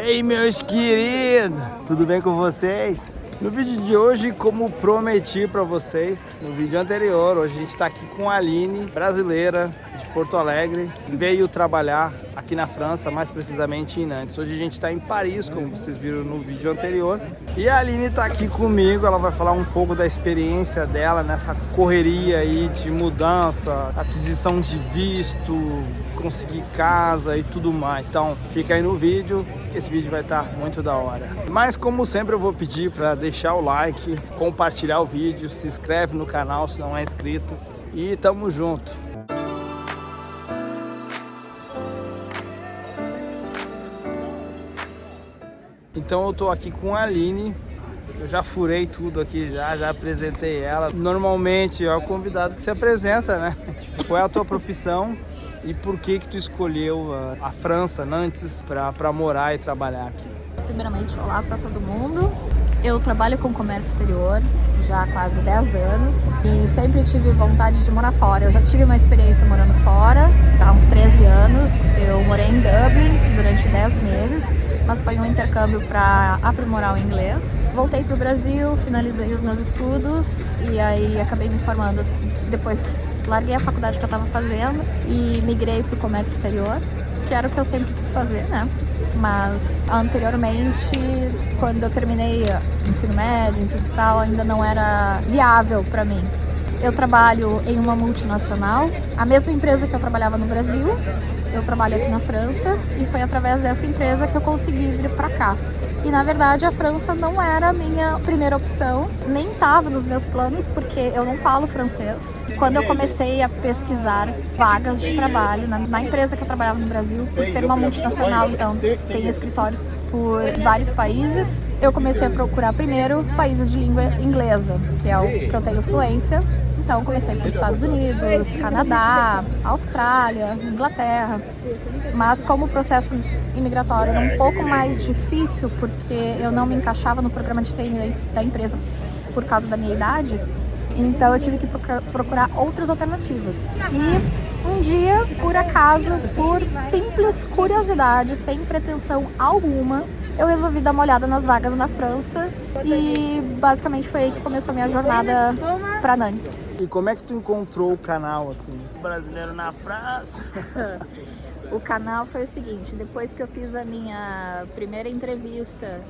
aí, meus queridos, tudo bem com vocês? No vídeo de hoje, como prometi para vocês no vídeo anterior, hoje a gente está aqui com a Aline, brasileira de Porto Alegre, que veio trabalhar aqui na França, mais precisamente em Nantes. Hoje a gente está em Paris, como vocês viram no vídeo anterior, e a Aline está aqui comigo. Ela vai falar um pouco da experiência dela nessa correria aí de mudança, aquisição de visto, conseguir casa e tudo mais. Então fica aí no vídeo, que esse vídeo vai estar muito da hora. Mas como sempre eu vou pedir para deixar o like, compartilhar o vídeo, se inscreve no canal se não é inscrito e tamo junto. Então eu tô aqui com a Aline. Eu já furei tudo aqui, já apresentei ela. Normalmente é o convidado que se apresenta, né? Tipo, qual é a tua profissão e por que tu escolheu a França, Nantes, para morar e trabalhar aqui? Primeiramente, olá para todo mundo. Eu trabalho com comércio exterior já há quase 10 anos e sempre tive vontade de morar fora. Eu já tive uma experiência morando fora, há uns 13 anos. Eu morei em Dublin durante 10 meses, mas foi um intercâmbio para aprimorar o inglês. Voltei para o Brasil, finalizei os meus estudos e aí acabei me formando. Depois larguei a faculdade que eu estava fazendo e migrei para o comércio exterior, que era o que eu sempre quis fazer, né? Mas anteriormente, quando eu terminei ensino médio e tudo tal, ainda não era viável para mim. Eu trabalho em uma multinacional, a mesma empresa que eu trabalhava no Brasil, eu trabalho aqui na França e foi através dessa empresa que eu consegui vir para cá. E na verdade a França não era a minha primeira opção, nem estava nos meus planos, porque eu não falo francês. Quando eu comecei a pesquisar vagas de trabalho na empresa que eu trabalhava no Brasil, por ser uma multinacional, então tem escritórios por vários países, eu comecei a procurar primeiro países de língua inglesa, que é o que eu tenho fluência. Então comecei pelos Estados Unidos, Canadá, Austrália, Inglaterra. Mas como o processo imigratório era um pouco mais difícil, porque eu não me encaixava no programa de treino da empresa por causa da minha idade, então eu tive que procurar outras alternativas. E um dia, por acaso, por simples curiosidade, sem pretensão alguma, eu resolvi dar uma olhada nas vagas na França e basicamente foi aí que começou a minha jornada para Nantes. E como é que tu encontrou o canal, assim, brasileiro na França? O canal foi o seguinte: depois que eu fiz a minha primeira entrevista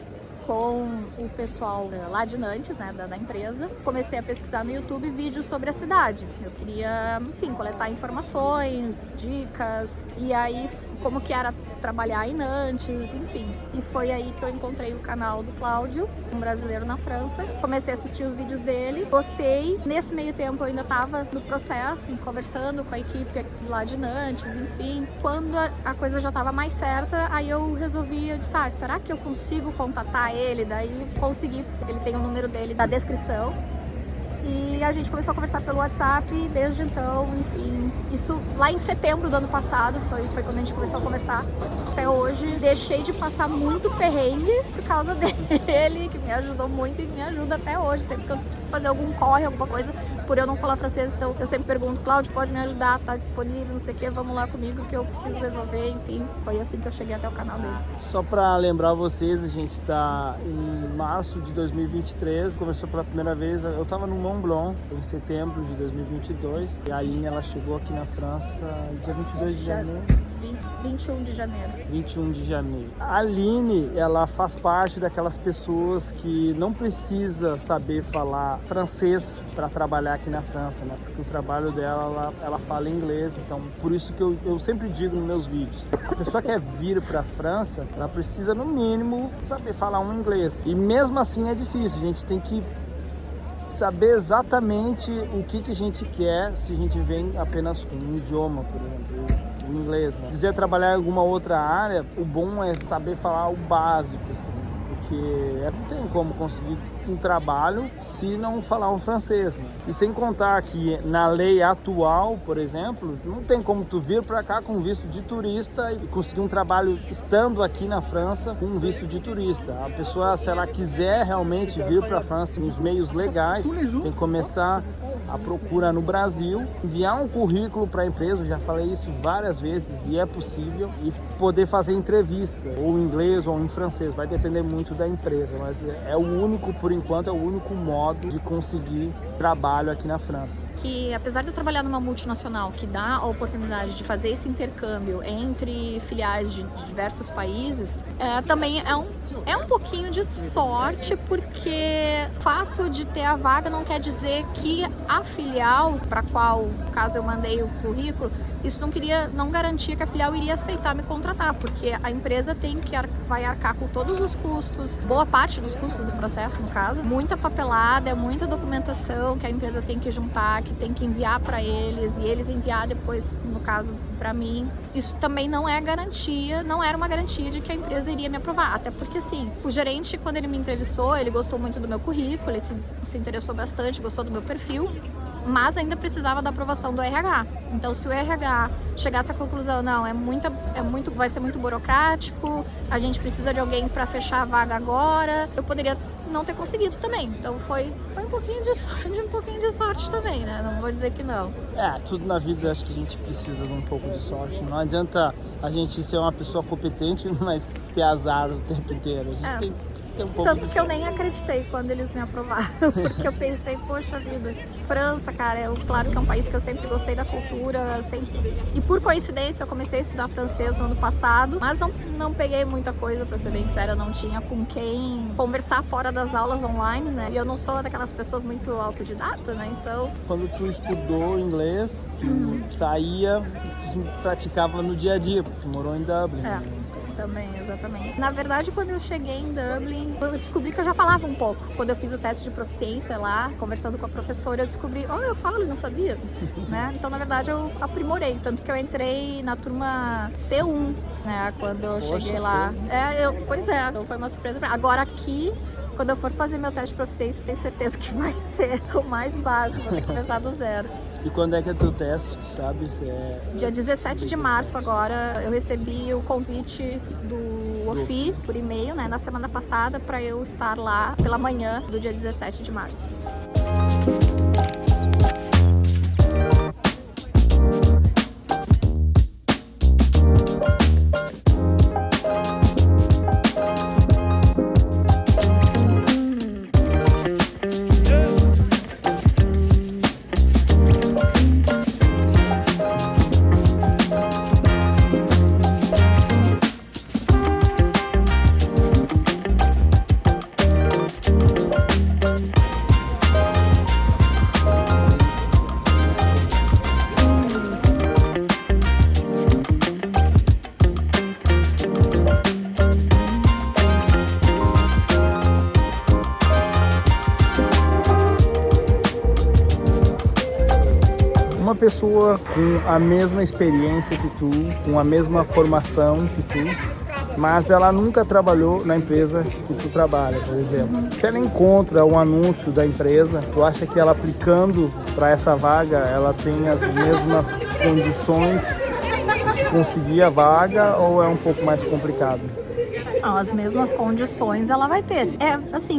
com o pessoal lá de Nantes, né, da empresa, comecei a pesquisar no YouTube vídeos sobre a cidade. Eu queria, enfim, coletar informações, dicas, e aí como que era trabalhar em Nantes, enfim. E foi aí que eu encontrei o canal do Cláudio, um brasileiro na França. Comecei a assistir os vídeos dele, gostei. Nesse meio tempo eu ainda estava no processo, conversando com a equipe lá de Nantes, enfim. Quando a coisa já estava mais certa, aí eu resolvi, eu disse, será que eu consigo contatar ele? Daí consegui, ele tem o número dele na descrição. E a gente começou a conversar pelo WhatsApp e desde então, enfim, isso lá em setembro do ano passado, foi quando a gente começou a conversar. Até hoje, deixei de passar muito perrengue por causa dele, que me ajudou muito e me ajuda até hoje. Sempre que eu preciso fazer algum corre, alguma coisa, por eu não falar francês, então eu sempre pergunto, Cláudio, pode me ajudar, tá disponível, não sei o que, vamos lá comigo que eu preciso resolver, enfim. Foi assim que eu cheguei até o canal dele. Só para lembrar vocês, a gente tá em março de 2023, começou pela primeira vez, eu tava no Mont Blanc em setembro de 2022 e a Aline, ela chegou aqui na França dia 22 de janeiro. 21 de janeiro. 21 de janeiro. A Aline, ela faz parte daquelas pessoas que não precisa saber falar francês para trabalhar aqui na França, né? Porque o trabalho dela, ela fala inglês, então por isso que eu sempre digo nos meus vídeos, a pessoa que quer vir para a França, ela precisa no mínimo saber falar um inglês. E mesmo assim é difícil, a gente tem que saber exatamente o que a gente quer se a gente vem apenas com um idioma, por exemplo, o inglês, né? Quiser trabalhar em alguma outra área, o bom é saber falar o básico, assim, porque não tem como conseguir um trabalho se não falar um francês, né? E sem contar que na lei atual, por exemplo, não tem como tu vir para cá com visto de turista e conseguir um trabalho estando aqui na França com um visto de turista. A pessoa, se ela quiser realmente vir para a França nos meios legais, tem que começar a procura no Brasil, enviar um currículo para a empresa, já falei isso várias vezes e é possível, e poder fazer entrevista, ou em inglês ou em francês, vai depender muito da empresa, mas é o único, por enquanto, é o único modo de conseguir trabalho aqui na França. Que apesar de eu trabalhar numa multinacional que dá a oportunidade de fazer esse intercâmbio entre filiais de diversos países, também é um pouquinho de sorte, porque o fato de ter a vaga não quer dizer que a filial para qual, caso eu mandei o currículo, isso não garantia que a filial iria aceitar me contratar, porque a empresa vai arcar com todos os custos, boa parte dos custos do processo, no caso, muita papelada, muita documentação que a empresa tem que juntar, que tem que enviar para eles, e eles enviar depois, no caso, para mim. Isso também não era uma garantia de que a empresa iria me aprovar, até porque, assim, o gerente, quando ele me entrevistou, ele gostou muito do meu currículo, ele se interessou bastante, gostou do meu perfil, mas ainda precisava da aprovação do RH. Então, se o RH chegasse à conclusão, não, vai ser muito burocrático, a gente precisa de alguém para fechar a vaga agora, eu poderia não ter conseguido também. Então foi um pouquinho de sorte também, né? Não vou dizer que não. Tudo na vida acho que a gente precisa de um pouco de sorte. Não adianta a gente ser uma pessoa competente, mas ter azar o tempo inteiro. A gente tem ter um pouco. Tanto que eu nem acreditei quando eles me aprovaram, porque eu pensei, poxa vida, França, cara, claro que é um país que eu sempre gostei da cultura, e por coincidência eu comecei a estudar francês no ano passado, mas não peguei muita coisa, pra ser bem sincera, não tinha com quem conversar fora das aulas online, né, e eu não sou daquelas pessoas muito autodidata, né, então... Quando tu estudou inglês, tu saía, tu praticava no dia a dia, porque tu morou em Dublin, né? Também, exatamente. Na verdade, quando eu cheguei em Dublin, eu descobri que eu já falava um pouco. Quando eu fiz o teste de proficiência lá, conversando com a professora, eu descobri, eu falo e não sabia, né? Então, na verdade, eu aprimorei. Tanto que eu entrei na turma C1, né? Quando eu cheguei lá. Então foi uma surpresa pra mim. Agora aqui, quando eu for fazer meu teste de proficiência, eu tenho certeza que vai ser o mais baixo, vou ter que começar do zero. E quando é que é teu teste, tu sabe? Dia 17 de março agora, eu recebi o convite do OFI por e-mail, né, na semana passada, para eu estar lá pela manhã do dia 17 de março. Uma pessoa com a mesma experiência que tu, com a mesma formação que tu, mas ela nunca trabalhou na empresa que tu trabalha, por exemplo. Se ela encontra um anúncio da empresa, tu acha que ela aplicando para essa vaga, ela tem as mesmas condições de conseguir a vaga ou é um pouco mais complicado? As mesmas condições ela vai ter.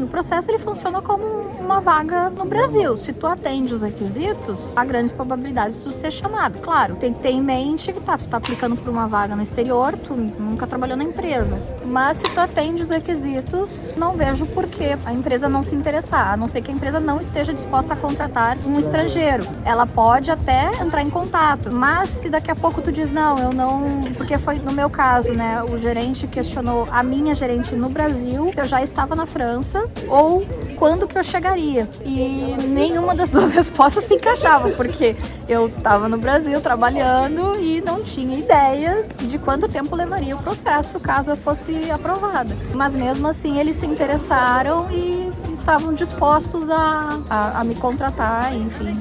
O processo ele funciona como uma vaga no Brasil. Se tu atende os requisitos, há grandes probabilidades de tu ser chamado. Claro, tem que ter em mente que tu tá aplicando para uma vaga no exterior, tu nunca trabalhou na empresa. Mas se tu atende os requisitos, não vejo por que a empresa não se interessar, a não ser que a empresa não esteja disposta a contratar um estrangeiro. Ela pode até entrar em contato, mas se daqui a pouco tu diz, não, eu não... Porque foi no meu caso, né, o gerente questionou a minha gerente no Brasil, eu já estava na França, ou quando que eu chegaria. E nenhuma das duas respostas se encaixava, porque eu estava no Brasil trabalhando e não tinha ideia de quanto tempo levaria o processo caso eu fosse aprovada. Mas mesmo assim eles se interessaram e estavam dispostos a me contratar, enfim.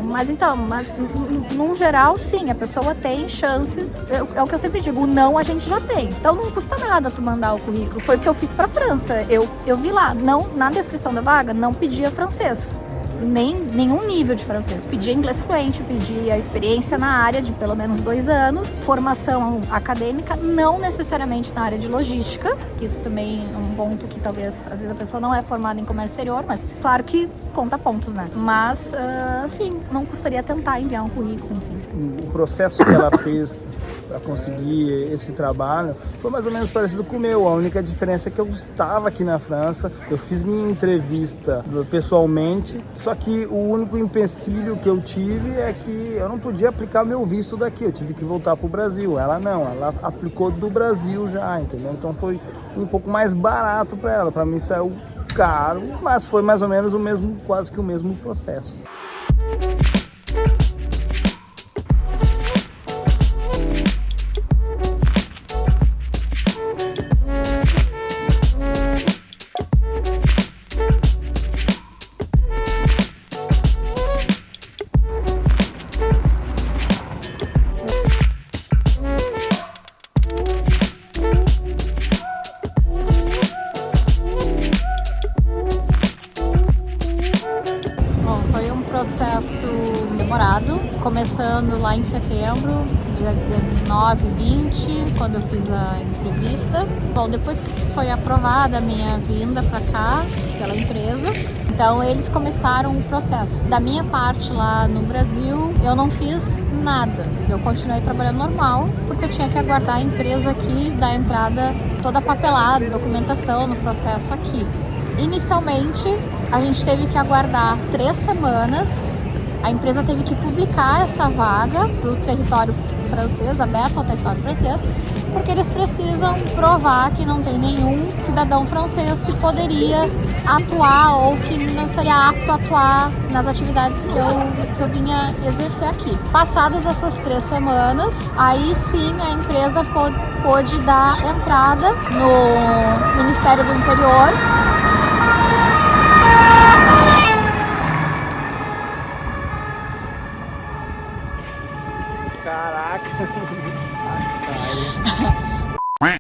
Mas num geral, sim, a pessoa tem chances. É o que eu sempre digo, o não a gente já tem. Então não custa nada tu mandar o currículo. Foi o que eu fiz pra França. Eu vi lá, na descrição da vaga, não pedia francês. Nenhum nível de francês. Pedia inglês fluente, pedia experiência na área de pelo menos 2 anos, formação acadêmica, não necessariamente na área de logística. que isso também é um ponto que talvez, às vezes a pessoa não é formada em comércio exterior, mas claro que conta pontos, né? Mas, sim, não custaria tentar enviar um currículo, enfim. O processo que ela fez para conseguir esse trabalho foi mais ou menos parecido com o meu. A única diferença é que eu estava aqui na França, eu fiz minha entrevista pessoalmente, só que o único empecilho que eu tive é que eu não podia aplicar meu visto daqui, eu tive que voltar para o Brasil. Ela não, ela aplicou do Brasil já, entendeu? Então foi um pouco mais barato para ela, para mim saiu caro, mas foi mais ou menos o mesmo, quase que o mesmo processo. Começando lá em setembro, dia 19, 20, quando eu fiz a entrevista. Bom, depois que foi aprovada a minha vinda para cá, pela empresa, então eles começaram o processo. Da minha parte lá no Brasil, eu não fiz nada. Eu continuei trabalhando normal, porque eu tinha que aguardar a empresa aqui dar entrada toda a papelada, documentação no processo aqui. Inicialmente, a gente teve que aguardar 3 semanas. A empresa teve que publicar essa vaga para o território francês, aberto ao território francês, porque eles precisam provar que não tem nenhum cidadão francês que poderia atuar ou que não estaria apto a atuar nas atividades que eu vinha exercer aqui. Passadas essas 3 semanas, aí sim a empresa pôde dar entrada no Ministério do Interior.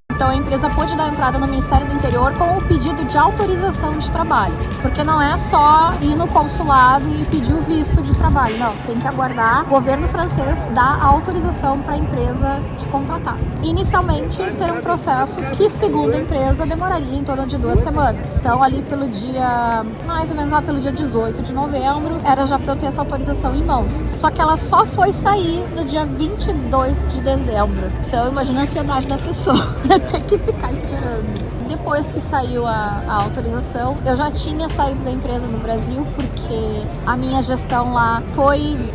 Então a empresa pôde dar entrada no Ministério do Interior com o pedido de autorização de trabalho, porque não é só ir no consulado e pedir o visto de trabalho, não, tem que aguardar o governo francês dar a autorização para a empresa te contratar. Inicialmente esse era um processo que, segundo a empresa, demoraria em torno de 2 semanas. Então ali pelo dia, mais ou menos lá pelo dia 18 de novembro, era já para eu ter essa autorização em mãos. Só que ela só foi sair no dia 22 de dezembro. Então imagina a ansiedade da pessoa. Ter que ficar esperando. Depois que saiu a autorização, eu já tinha saído da empresa no Brasil, porque a minha gestão lá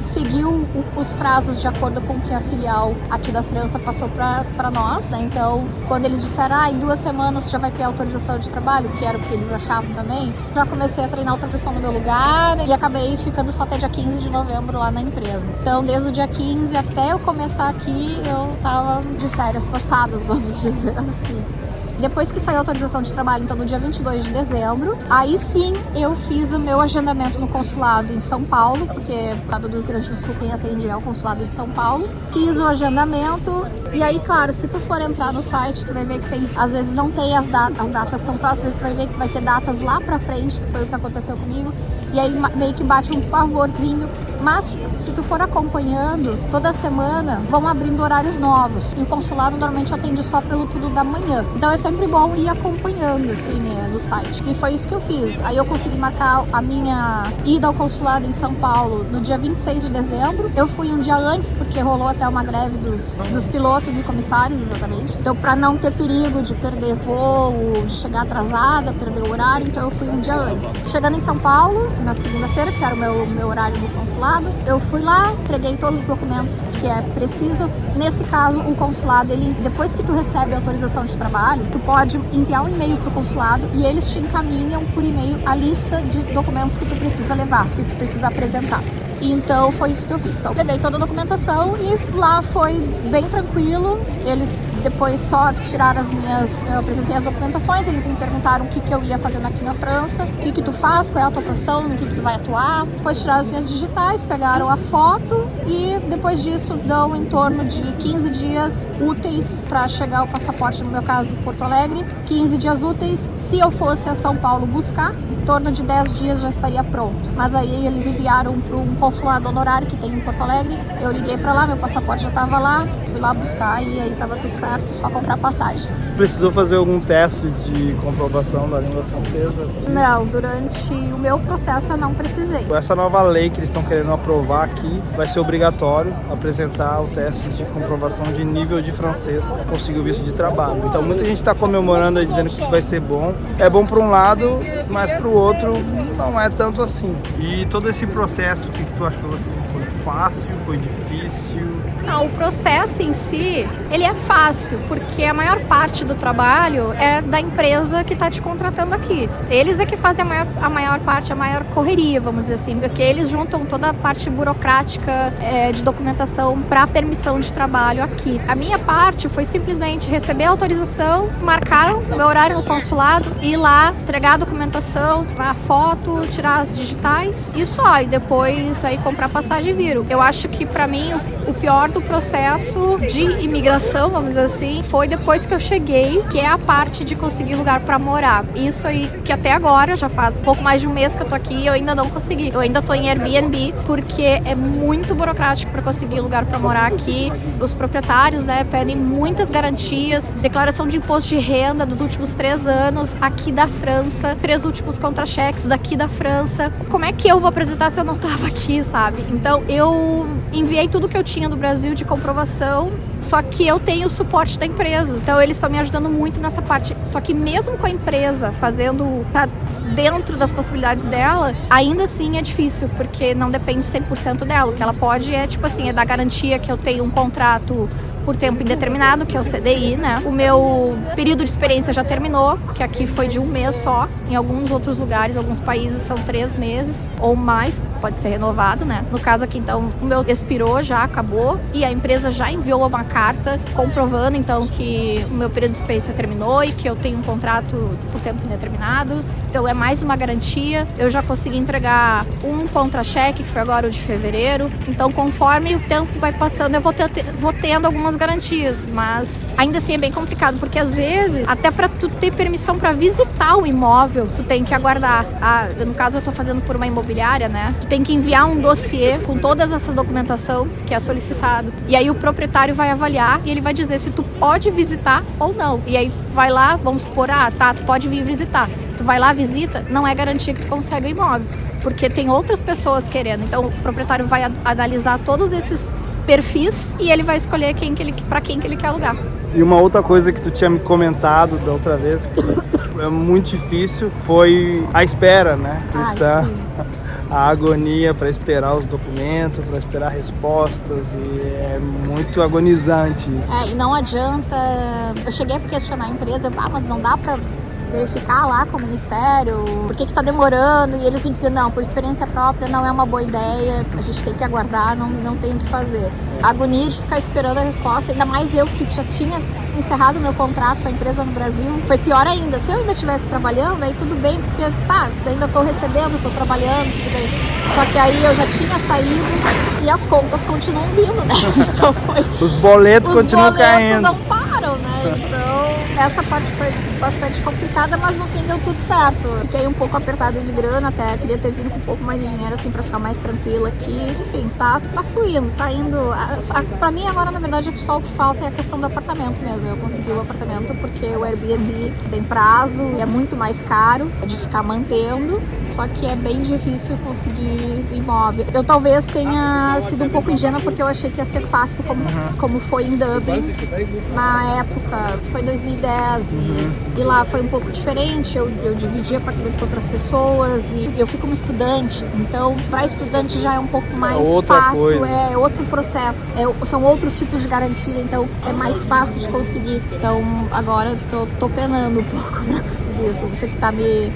seguiu os prazos de acordo com o que a filial aqui da França passou para nós, né? Então, quando eles disseram, em 2 semanas já vai ter autorização de trabalho, que era o que eles achavam também, já comecei a treinar outra pessoa no meu lugar e acabei ficando só até dia 15 de novembro lá na empresa. Então, desde o dia 15 até eu começar aqui, eu tava de férias forçadas, vamos dizer assim. Depois que saiu a autorização de trabalho, então no dia 22 de dezembro, aí sim eu fiz o meu agendamento no consulado em São Paulo, porque lá do Rio Grande do Sul quem atende é o consulado de São Paulo. Fiz o agendamento e aí, claro, se tu for entrar no site, tu vai ver que tem, às vezes não tem as datas tão próximas, tu vai ver que vai ter datas lá pra frente, que foi o que aconteceu comigo. E aí meio que bate um pavorzinho. Mas se tu for acompanhando, toda semana vão abrindo horários novos. E o consulado normalmente atende só pelo turno da manhã. Então é sempre bom ir acompanhando, assim, no site. E foi isso que eu fiz. Aí eu consegui marcar a minha ida ao consulado em São Paulo no dia 26 de dezembro. Eu fui um dia antes, porque rolou até uma greve dos pilotos e comissários, exatamente. Então, pra não ter perigo de perder voo, de chegar atrasada, perder o horário, então eu fui um dia antes. Chegando em São Paulo, na segunda-feira, que era o meu horário do consulado, eu fui lá, entreguei todos os documentos que é preciso. Nesse caso, o consulado, depois que tu recebe a autorização de trabalho, tu pode enviar um e-mail pro consulado e eles te encaminham por e-mail a lista de documentos que tu precisa levar, que tu precisa apresentar. Então foi isso que eu fiz. Então levei toda a documentação e lá foi bem tranquilo. Eles depois só tiraram eu apresentei as documentações, eles me perguntaram o que eu ia fazendo aqui na França, o que tu faz, qual é a tua profissão, no que tu vai atuar. Depois tiraram as minhas digitais, pegaram a foto e depois disso dão em torno de 15 dias úteis para chegar o passaporte, no meu caso Porto Alegre. 15 dias úteis se eu fosse a São Paulo buscar, torno de 10 dias já estaria pronto. Mas aí eles enviaram para um consulado honorário que tem em Porto Alegre. Eu liguei para lá, meu passaporte já estava lá, fui lá buscar e aí estava tudo certo, só comprar passagem. Precisou fazer algum teste de comprovação da língua francesa? Não, durante o meu processo eu não precisei. Essa nova lei que eles estão querendo aprovar aqui vai ser obrigatório apresentar o teste de comprovação de nível de francês para conseguir o visto de trabalho. Então muita gente está comemorando aí, dizendo que vai ser bom. É bom para um lado, mas para o outro não é tanto assim. E todo esse processo, o que tu achou assim? Foi fácil? Foi difícil? Não, o processo em si, ele é fácil, porque a maior parte do trabalho é da empresa que está te contratando aqui. Eles é que fazem a maior parte, a maior correria, vamos dizer assim, porque eles juntam toda a parte burocrática de documentação para permissão de trabalho aqui. A minha parte foi simplesmente receber a autorização, marcar o meu horário no consulado, ir lá, entregar a documentação, a foto, tirar as digitais e só. E depois aí comprar passagem e vir. Eu acho que para mim o pior do processo de imigração, vamos dizer assim, foi depois que eu cheguei, que é a parte de conseguir lugar para morar. Isso aí que até agora, já faz um pouco mais de um mês que eu tô aqui e eu ainda não consegui. Eu ainda tô em Airbnb porque é muito burocrático para conseguir lugar para morar aqui. Os proprietários, né, pedem muitas garantias, declaração de imposto de renda dos últimos 3 anos aqui da França, 3 últimos contra-cheques daqui da França. Como é que eu vou apresentar se eu não tava aqui, sabe? Então eu enviei tudo que eu tinha do Brasil de comprovação, só que eu tenho o suporte da empresa, então eles estão me ajudando muito nessa parte. Só que mesmo com a empresa tá dentro das possibilidades dela, ainda assim é difícil, porque não depende 100% dela. O que ela pode é, tipo assim, é dar garantia que eu tenho um contrato por tempo indeterminado, que é o CDI, né? O meu período de experiência já terminou, que aqui foi de 1 mês só. Em alguns outros lugares, alguns países são 3 meses ou mais, pode ser renovado, né? No caso aqui, então, o meu expirou, já acabou, e a empresa já enviou uma carta comprovando, então, que o meu período de experiência terminou e que eu tenho um contrato por tempo indeterminado. Então, é mais uma garantia. Eu já consegui entregar um contra-cheque, que foi agora o de fevereiro. Então, conforme o tempo vai passando, eu vou tendo algumas garantias, mas ainda assim é bem complicado, porque às vezes, até para tu ter permissão para visitar o imóvel, tu tem que aguardar. No caso, eu tô fazendo por uma imobiliária, né? Tu tem que enviar um dossiê com todas essas documentação que é solicitado. E aí o proprietário vai avaliar e ele vai dizer se tu pode visitar ou não. E aí vai lá, vamos supor, tá, tu pode vir visitar. Tu vai lá, visita, não é garantia que tu consegue o imóvel, porque tem outras pessoas querendo. Então o proprietário vai analisar todos esses perfis e ele vai escolher para quem que ele quer alugar. E uma outra coisa que tu tinha me comentado da outra vez, que é muito difícil, foi a espera, né? A agonia para esperar os documentos, para esperar respostas, e é muito agonizante isso. E não adianta. Eu cheguei a questionar a empresa, mas não dá para verificar lá com o Ministério, por que tá demorando, e eles me diziam, não, por experiência própria não é uma boa ideia, a gente tem que aguardar, não tem o que fazer. A agonia de ficar esperando a resposta, ainda mais eu que já tinha encerrado o meu contrato com a empresa no Brasil, foi pior ainda. Se eu ainda estivesse trabalhando, aí tudo bem, porque ainda tô recebendo, tô trabalhando, tudo bem. Só que aí eu já tinha saído e as contas continuam vindo, né? Então os boletos continuam caindo. Os boletos não param, né? Então essa parte foi bastante complicada, mas no fim deu tudo certo. Fiquei um pouco apertada de grana, até queria ter vindo com um pouco mais de dinheiro assim pra ficar mais tranquila aqui. Enfim, tá fluindo, tá indo. Pra mim agora, na verdade, só o que falta é a questão do apartamento mesmo. Eu consegui o apartamento porque o Airbnb tem prazo e é muito mais caro de ficar mantendo, só que é bem difícil conseguir imóvel. Eu talvez tenha sido um pouco ingênua porque eu achei que ia ser fácil como foi em Dublin na época, isso foi em 2010 e lá foi um pouco diferente. Eu dividi apartamento com outras pessoas e eu fui como estudante, então para estudante já é um pouco mais fácil, é outro processo, são outros tipos de garantia, então é mais fácil de conseguir. Então agora tô penando um pouco para conseguir, assim, isso que tá me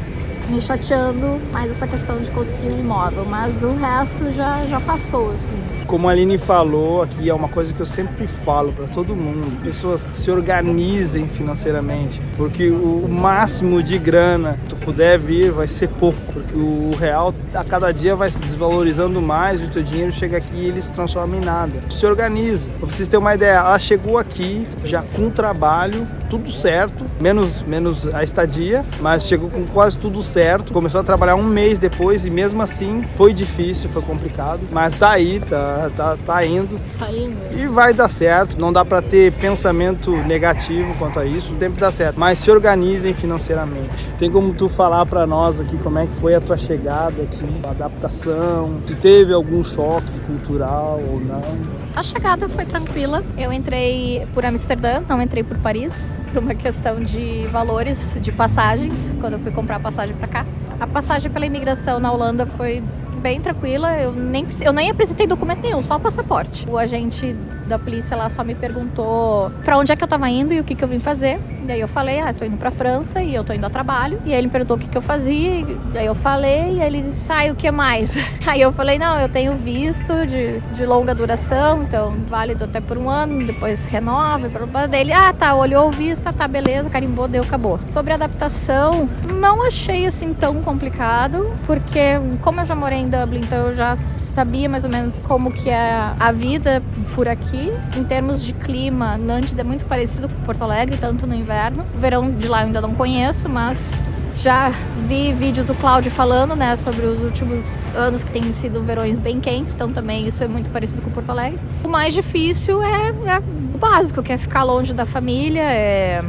chateando, mais essa questão de conseguir um imóvel, mas o resto já passou, assim. Como a Aline falou aqui, é uma coisa que eu sempre falo para todo mundo: pessoas se organizem financeiramente, porque o máximo de grana que tu puder vir vai ser pouco, porque o real a cada dia vai se desvalorizando mais e o teu dinheiro chega aqui e ele se transforma em nada. Se organiza. Pra vocês terem uma ideia, ela chegou aqui já com trabalho, tudo certo, menos a estadia, mas chegou com quase tudo certo. Começou a trabalhar um mês depois e mesmo assim foi difícil, foi complicado, mas tá aí, tá indo. Tá indo. E vai dar certo, não dá para ter pensamento negativo quanto a isso, sempre dá certo, mas se organizem financeiramente. Tem como tu falar para nós aqui como é que foi a tua chegada aqui, a adaptação, se teve algum choque cultural ou não? A chegada foi tranquila. Eu entrei por Amsterdã, não entrei por Paris, por uma questão de valores, de passagens, quando eu fui comprar a passagem para cá. A passagem pela imigração na Holanda foi bem tranquila, eu nem apresentei documento nenhum, só o passaporte. O agente da polícia lá só me perguntou pra onde é que eu tava indo e o que eu vim fazer. E aí eu falei, tô indo pra França e eu tô indo a trabalho. E aí ele me perguntou o que eu fazia, e aí eu falei, e aí ele disse, o que mais? Aí eu falei, não, eu tenho visto de longa duração, então válido até por 1 ano, depois renova, e dele, tá, olhou o visto, tá, beleza, carimbou, deu, acabou. Sobre a adaptação, não achei assim tão complicado, porque como eu já morei em Dublin, então eu já sabia mais ou menos como que é a vida por aqui. Em termos de clima, Nantes é muito parecido com Porto Alegre, tanto no inverno. O verão de lá eu ainda não conheço, mas já vi vídeos do Cláudio falando, né, sobre os últimos anos que têm sido verões bem quentes, então também isso é muito parecido com Porto Alegre. O mais difícil é o básico, que é ficar longe da família.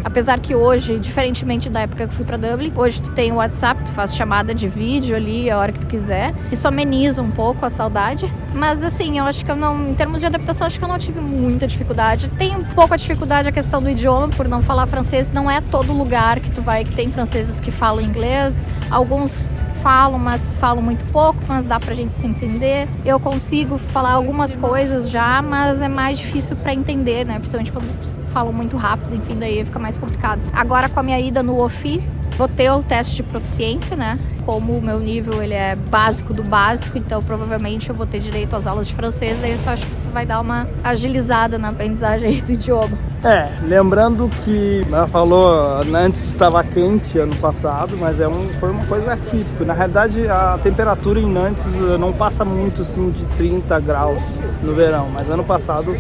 Apesar que hoje, diferentemente da época que eu fui pra Dublin, hoje tu tem o WhatsApp, tu faz chamada de vídeo ali a hora que tu quiser. Isso ameniza um pouco a saudade. Mas assim, eu acho que eu não, em termos de adaptação, acho que eu não tive muita dificuldade. Tem um pouco a dificuldade a questão do idioma, por não falar francês. Não é todo lugar que tu vai que tem franceses que falam inglês. Alguns falam, mas falam muito pouco, mas dá pra gente se entender. Eu consigo falar algumas coisas já, mas é mais difícil pra entender, né? Principalmente quando falam muito rápido, enfim, daí fica mais complicado. Agora, com a minha ida no OFI, vou ter o teste de proficiência, né? Como o meu nível ele é básico do básico, então provavelmente eu vou ter direito às aulas de francês, daí eu só acho que isso vai dar uma agilizada na aprendizagem do idioma. Lembrando que ela falou, Nantes estava quente ano passado, mas foi uma coisa atípica. Na realidade, a temperatura em Nantes não passa muito assim de 30 graus no verão, mas ano passado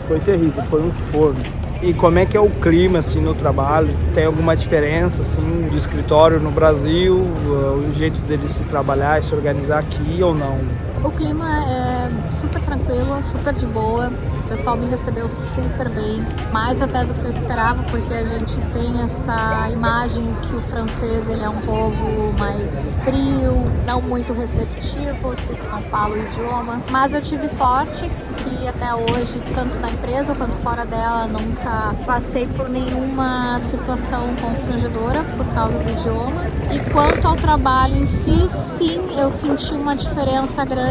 foi terrível, foi um forno. E como é que é o clima assim no trabalho? Tem alguma diferença assim do escritório no Brasil, o jeito deles se trabalhar e se organizar aqui ou não? O clima é super tranquilo, super de boa. O pessoal me recebeu super bem, mais até do que eu esperava, porque a gente tem essa imagem que o francês ele é um povo mais frio, não muito receptivo se tu não fala o idioma. Mas eu tive sorte que até hoje, tanto na empresa quanto fora dela, nunca passei por nenhuma situação constrangedora por causa do idioma. E quanto ao trabalho em si, sim, eu senti uma diferença grande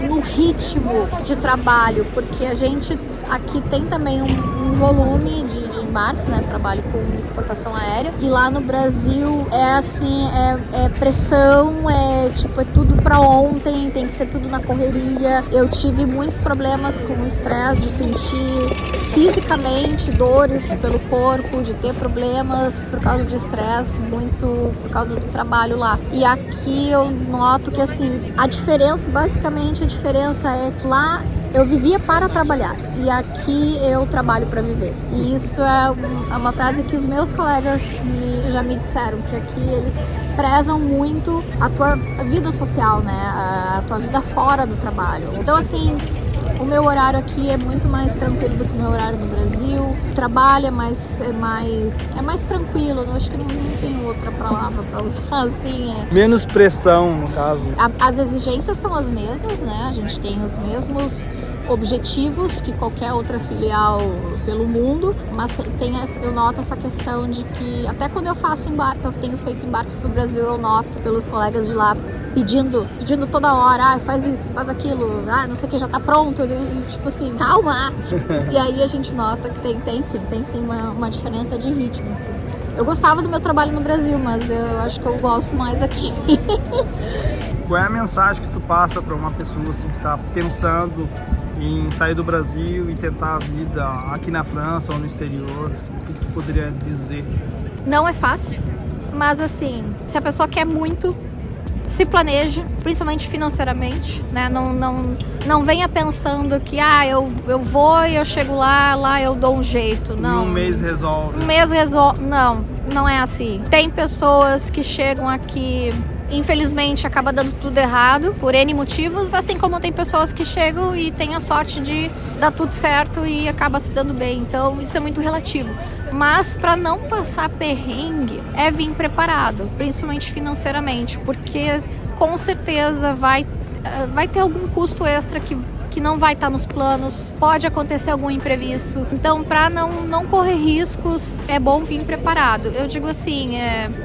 no ritmo de trabalho, porque a gente aqui tem também um volume de embarques, né? Trabalho com exportação aérea. E lá no Brasil é assim, é pressão, é tudo pra ontem, tem que ser tudo na correria. Eu tive muitos problemas com o estresse, de sentir fisicamente dores pelo corpo, de ter problemas por causa de estresse, muito por causa do trabalho lá. E aqui eu noto que assim, a diferença é que lá eu vivia para trabalhar e aqui eu trabalho para viver. E isso é uma frase que os meus colegas já me disseram, que aqui eles prezam muito a tua vida social, né? A tua vida fora do trabalho. Então assim, o meu horário aqui é muito mais tranquilo do que o meu horário no Brasil. O trabalho é mais tranquilo. Eu acho que não tem outra palavra para usar assim. Menos pressão, no caso. As exigências são as mesmas, né? A gente tem os mesmos objetivos que qualquer outra filial pelo mundo, mas eu noto essa questão de que até quando eu faço embarque, eu tenho feito embarques para o Brasil, eu noto pelos colegas de lá pedindo toda hora, faz isso, faz aquilo, não sei o que, já tá pronto, e, tipo assim, calma! E aí a gente nota que tem sim uma diferença de ritmo, assim. Eu gostava do meu trabalho no Brasil, mas eu acho que eu gosto mais aqui. Qual é a mensagem que tu passa para uma pessoa assim, que está pensando em sair do Brasil e tentar a vida aqui na França ou no exterior? Assim, o que tu poderia dizer? Não é fácil, mas assim, se a pessoa quer muito, se planeje, principalmente financeiramente, né? Não venha pensando que eu vou e eu chego lá eu dou um jeito. Não. Em um mês resolve. Um mês resolve. Não é assim. Tem pessoas que chegam aqui, infelizmente acaba dando tudo errado por N motivos, assim como tem pessoas que chegam e têm a sorte de dar tudo certo e acaba se dando bem. Então isso é muito relativo. Mas para não passar perrengue é vir preparado, principalmente financeiramente, porque com certeza vai ter algum custo extra que não vai estar nos planos, pode acontecer algum imprevisto. Então, para não correr riscos, é bom vir preparado. Eu digo assim,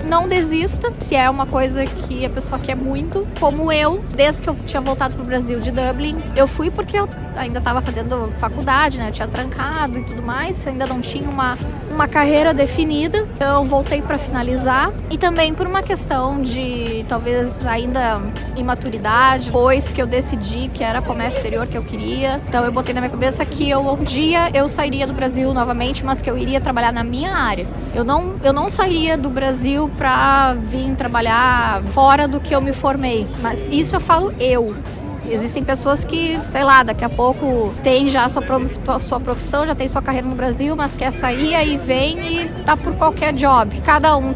não desista se é uma coisa que a pessoa quer muito, como eu, desde que eu tinha voltado para o Brasil de Dublin, eu fui porque eu ainda estava fazendo faculdade, né? Eu tinha trancado e tudo mais, ainda não tinha uma carreira definida, então voltei para finalizar. E também por uma questão de talvez ainda imaturidade, depois que eu decidi que era comércio exterior que eu queria, então eu botei na minha cabeça que um dia eu sairia do Brasil novamente, mas que eu iria trabalhar na minha área. Eu não sairia do Brasil para vir trabalhar fora do que eu me formei, mas isso eu falo eu. Existem pessoas que, sei lá, daqui a pouco tem já a sua profissão, já tem sua carreira no Brasil, mas quer sair, aí vem e tá por qualquer job. Cada um.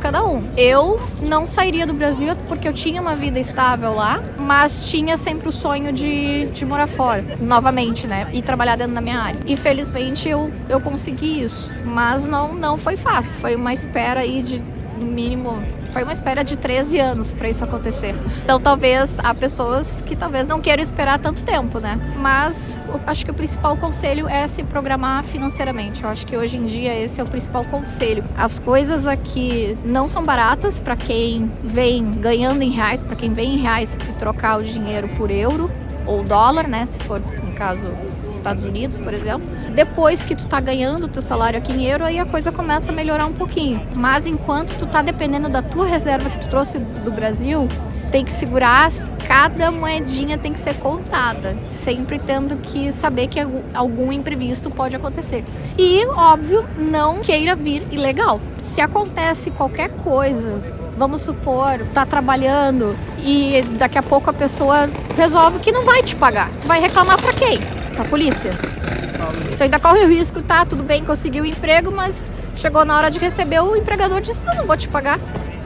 Eu não sairia do Brasil porque eu tinha uma vida estável lá, mas tinha sempre o sonho de morar fora, novamente, né? E trabalhar dentro da minha área. E felizmente eu consegui isso. Mas não foi fácil, foi uma espera aí de, no mínimo... Foi uma espera de 13 anos para isso acontecer. Então talvez há pessoas que talvez não queiram esperar tanto tempo, né? Mas eu acho que o principal conselho é se programar financeiramente. Eu acho que hoje em dia esse é o principal conselho. As coisas aqui não são baratas para quem vem ganhando em reais, para quem vem em reais e trocar o dinheiro por euro ou dólar, né? Se for, no caso, Estados Unidos, por exemplo. Depois que tu tá ganhando o teu salário aqui em euro, aí a coisa começa a melhorar um pouquinho. Mas enquanto tu tá dependendo da tua reserva que tu trouxe do Brasil, tem que segurar, cada moedinha tem que ser contada. Sempre tendo que saber que algum imprevisto pode acontecer. E, óbvio, não queira vir ilegal. Se acontece qualquer coisa, vamos supor, tá trabalhando e daqui a pouco a pessoa resolve que não vai te pagar. Tu vai reclamar pra quem? Pra polícia. Então ainda corre o risco, tá, tudo bem, conseguiu o emprego, mas chegou na hora de receber, o empregador disse, não vou te pagar,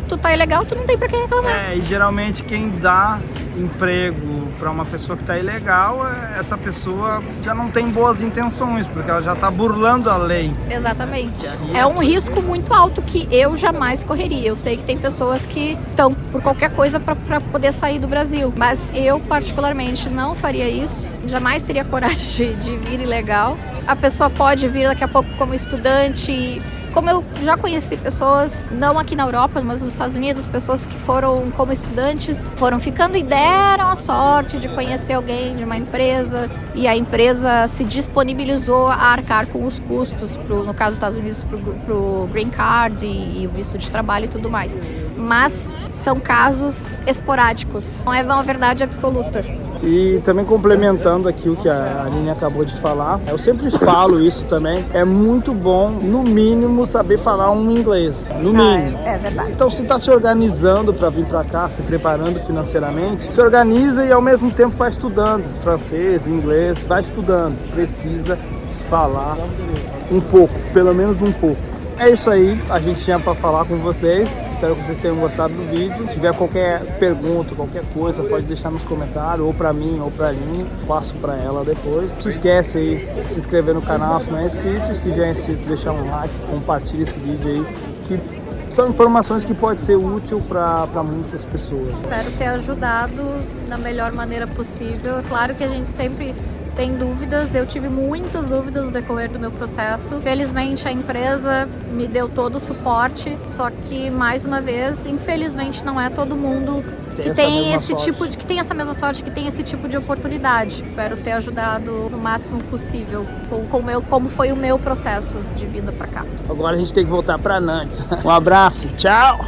tu tá ilegal, tu não tem pra quem reclamar. E geralmente quem dá emprego para uma pessoa que tá ilegal, essa pessoa já não tem boas intenções, porque ela já tá burlando a lei. Exatamente. É um risco muito alto que eu jamais correria. Eu sei que tem pessoas que estão por qualquer coisa para poder sair do Brasil, mas eu particularmente não faria isso, jamais teria coragem de vir ilegal. A pessoa pode vir daqui a pouco como estudante. Como eu já conheci pessoas, não aqui na Europa, mas nos Estados Unidos, pessoas que foram como estudantes, foram ficando e deram a sorte de conhecer alguém de uma empresa, e a empresa se disponibilizou a arcar com os custos, no caso dos Estados Unidos, pro Green Card e o visto de trabalho e tudo mais. Mas são casos esporádicos, não é uma verdade absoluta. E também complementando aqui o que a Aline acabou de falar, eu sempre falo isso também, é muito bom, no mínimo, saber falar um inglês, no mínimo. É verdade. Então, se está se organizando para vir para cá, se preparando financeiramente, se organiza e ao mesmo tempo vai estudando francês, inglês, vai estudando. Precisa falar um pouco, pelo menos um pouco. É isso aí, a gente tinha para falar com vocês. Espero que vocês tenham gostado do vídeo. Se tiver qualquer pergunta, qualquer coisa, pode deixar nos comentários, ou para mim, ou para a Aline. Passo para ela depois. Não se esquece aí de se inscrever no canal se não é inscrito. E se já é inscrito, deixar um like, compartilha esse vídeo aí, que são informações que podem ser úteis para muitas pessoas. Espero ter ajudado da melhor maneira possível. É claro que a gente sempre tem dúvidas, eu tive muitas dúvidas no decorrer do meu processo. Felizmente a empresa me deu todo o suporte, só que mais uma vez, infelizmente não é todo mundo que tem esse tipo de, que tem essa mesma sorte, que tem esse tipo de oportunidade. Espero ter ajudado no máximo possível, como foi o meu processo de vinda para cá. Agora a gente tem que voltar para Nantes. Um abraço, tchau!